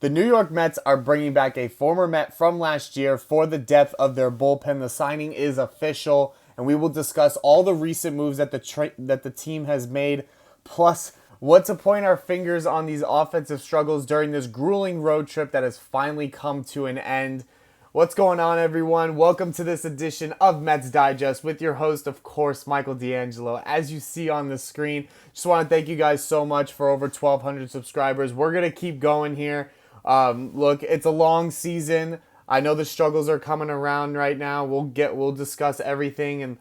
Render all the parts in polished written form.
The New York Mets are bringing back a former Met from last year for the depth of their bullpen. The signing is official, and we will discuss all the recent moves that the team has made, plus what to point our fingers on these offensive struggles during this grueling road trip that has finally come to an end. What's going on, everyone? Welcome to this edition of Mets Digest with your host, of course, Michael DeAngelo. As you see on the screen, just want to thank you guys so much for over 1,200 subscribers. We're going to keep going here. Look, it's a long season. I know the struggles are coming around right now. We'll discuss everything and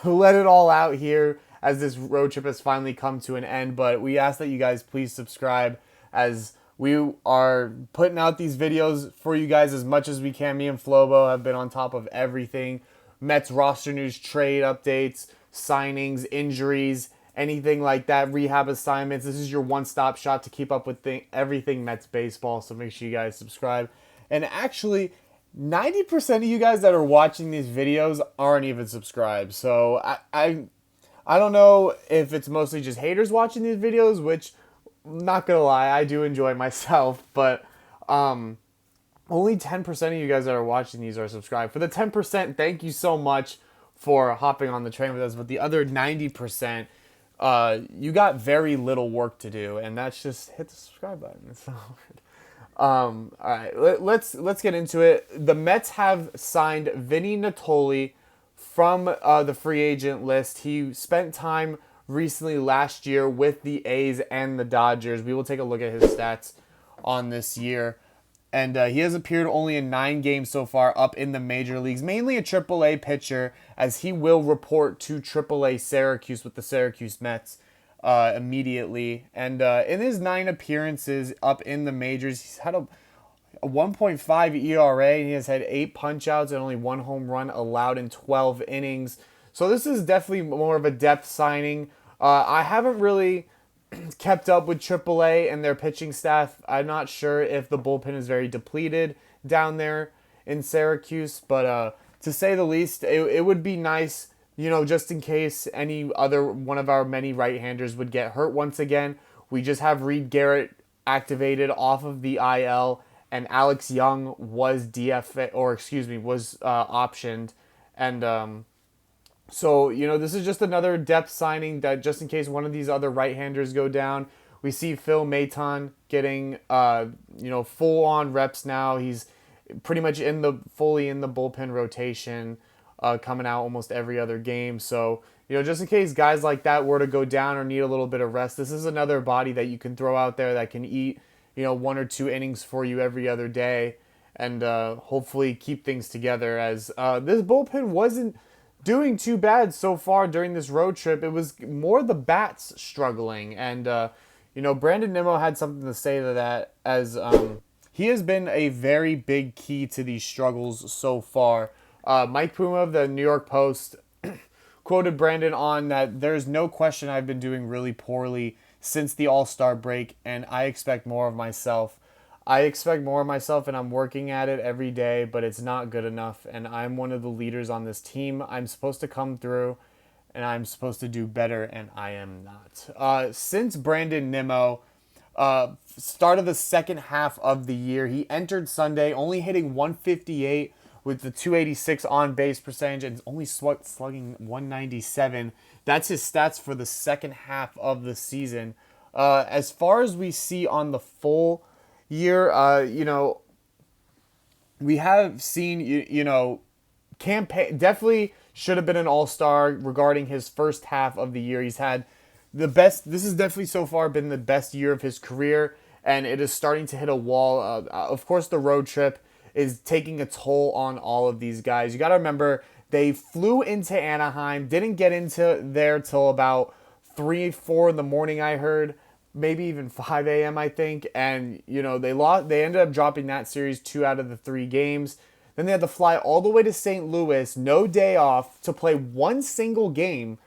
let it all out here as this road trip has finally come to an end. But we ask that you guys please subscribe as we are putting out these videos for you guys as much as we can. Me and Flobo have been on top of everything. Mets roster news, trade updates, signings, injuries, anything like that, rehab assignments. This is your one-stop shop to keep up with everything Mets baseball, so make sure you guys subscribe. And actually, 90% of you guys that are watching these videos aren't even subscribed. So I don't know if it's mostly just haters watching these videos, which, not gonna lie, I do enjoy myself, but only 10% of you guys that are watching these are subscribed. For the 10%, thank you so much for hopping on the train with us, but the other 90%, you got very little work to do, and that's just hit the subscribe button. It's not hard. All right, let's get into it. The Mets have signed Vinny Nittoli from the free agent list. He spent time recently last year with the A's and the Dodgers. We will take a look at his stats on this year. And he has appeared only in 9 games so far up in the major leagues, mainly a AAA pitcher, as he will report to AAA Syracuse with the Syracuse Mets immediately. And in his 9 appearances up in the majors, he's had a 1.5 ERA. He has had 8 punch-outs and only 1 home run allowed in 12 innings. So this is definitely more of a depth signing. I haven't really kept up with AAA and their pitching staff. I'm not sure if the bullpen is very depleted down there in Syracuse, but to say the least, it would be nice, just in case any other one of our many right-handers would get hurt once again. We just have Reed Garrett activated off of the IL, and Alex Young was optioned, and so, this is just another depth signing that just in case one of these other right-handers go down. We see Phil Maton getting, full-on reps now. He's pretty much fully in the bullpen rotation, coming out almost every other game. So, just in case guys like that were to go down or need a little bit of rest, this is another body that you can throw out there that can eat, 1 or 2 innings for you every other day and hopefully keep things together, as this bullpen wasn't doing too bad so far during this road trip. It was more the bats struggling, and Brandon Nimmo had something to say to that, as he has been a very big key to these struggles so far. Mike Puma of the New York Post quoted Brandon on that there's no question I've been doing really poorly since the All-Star break, and I expect more of myself. And I'm working at it every day, but it's not good enough, and I'm one of the leaders on this team. I'm supposed to come through, and I'm supposed to do better, and I am not. Since Brandon Nimmo, start of the second half of the year, he entered Sunday only hitting 158 with the 286 on-base percentage and only slugging 197. That's his stats for the second half of the season. As far as we see on the full year, we have seen, campaign definitely should have been an all-star regarding his first half of the year. He's had the best. This has definitely so far been the best year of his career, and it is starting to hit a wall. Of course, the road trip is taking a toll on all of these guys. You got to remember, they flew into Anaheim, didn't get into there till about 3, 4 in the morning, I heard. Maybe even 5 a.m., I think. And, they lost. They ended up dropping that series 2 out of the 3 games. Then they had to fly all the way to St. Louis, no day off, to play 1 single game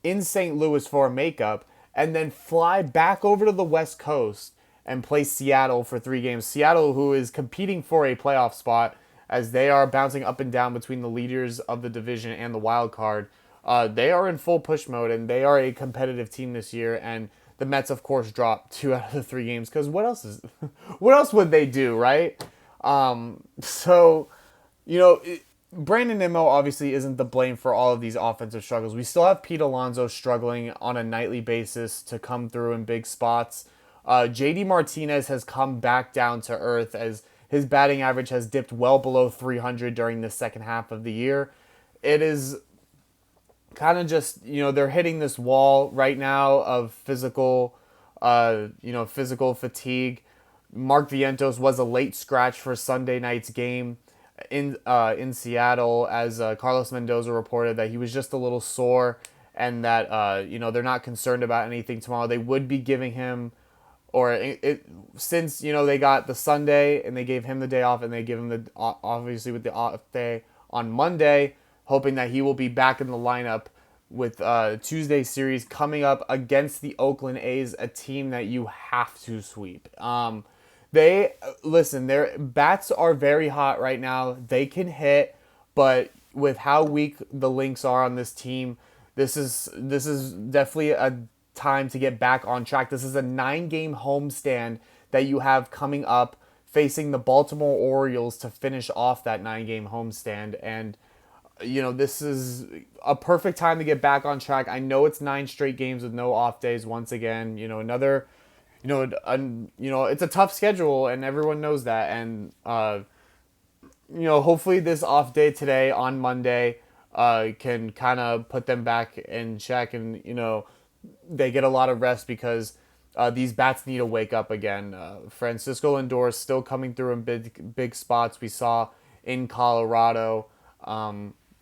in St. Louis for a makeup, and then fly back over to the West Coast and play Seattle for 3 games. Seattle, who is competing for a playoff spot, as they are bouncing up and down between the leaders of the division and the wild card. They are in full push mode, and they are a competitive team this year, and the Mets, of course, dropped 2 out of the 3 games because what else would they do, right? So, Brandon Nimmo obviously isn't the blame for all of these offensive struggles. We still have Pete Alonso struggling on a nightly basis to come through in big spots. JD Martinez has come back down to earth as his batting average has dipped well below 300 during the second half of the year. It is kind of just, they're hitting this wall right now of physical fatigue. Mark Vientos was a late scratch for Sunday night's game in Seattle, as Carlos Mendoza reported that he was just a little sore, and that they're not concerned about anything tomorrow. They would be giving him, since they got the Sunday and they gave him the day off, and they give him the obviously with the off day on Monday, hoping that he will be back in the lineup with Tuesday series coming up against the Oakland A's, a team that you have to sweep. Their bats are very hot right now. They can hit, but with how weak the Lynx are on this team, this is definitely a time to get back on track. This is a 9-game homestand that you have coming up, facing the Baltimore Orioles to finish off that 9-game homestand. And this is a perfect time to get back on track. I know it's 9 straight games with no off days once again. It's a tough schedule, and everyone knows that. And hopefully this off day today on Monday can kind of put them back in check, and they get a lot of rest, because these bats need to wake up again. Francisco Lindor is still coming through in big spots. We saw in Colorado.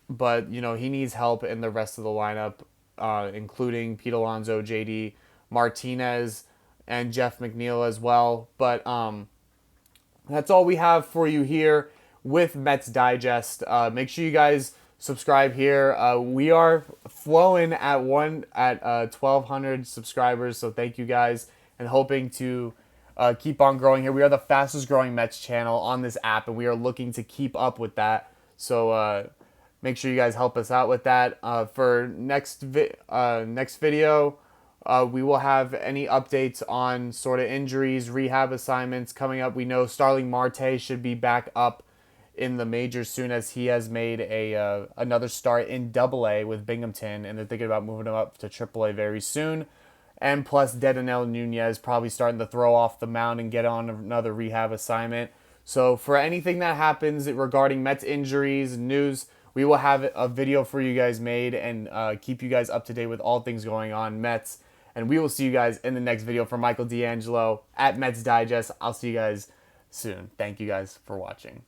But he needs help in the rest of the lineup, including Pete Alonso, JD Martinez, and Jeff McNeil as well. But that's all we have for you here with Mets Digest. Make sure you guys subscribe here. We are flowing at 1,200 subscribers, so thank you guys, and hoping to keep on growing here. We are the fastest growing Mets channel on this app, and we are looking to keep up with that. So make sure you guys help us out with that. For next video, we will have any updates on sort of injuries, rehab assignments coming up. We know Starling Marte should be back up in the majors soon, as he has made another start in Double-A with Binghamton, and they're thinking about moving him up to Triple-A very soon. And plus, Dedanel Nunez probably starting to throw off the mound and get on another rehab assignment. So for anything that happens regarding Mets injuries, news, we will have a video for you guys made, and keep you guys up to date with all things going on Mets. And we will see you guys in the next video. From Michael DeAngelo at Mets Digest, I'll see you guys soon. Thank you guys for watching.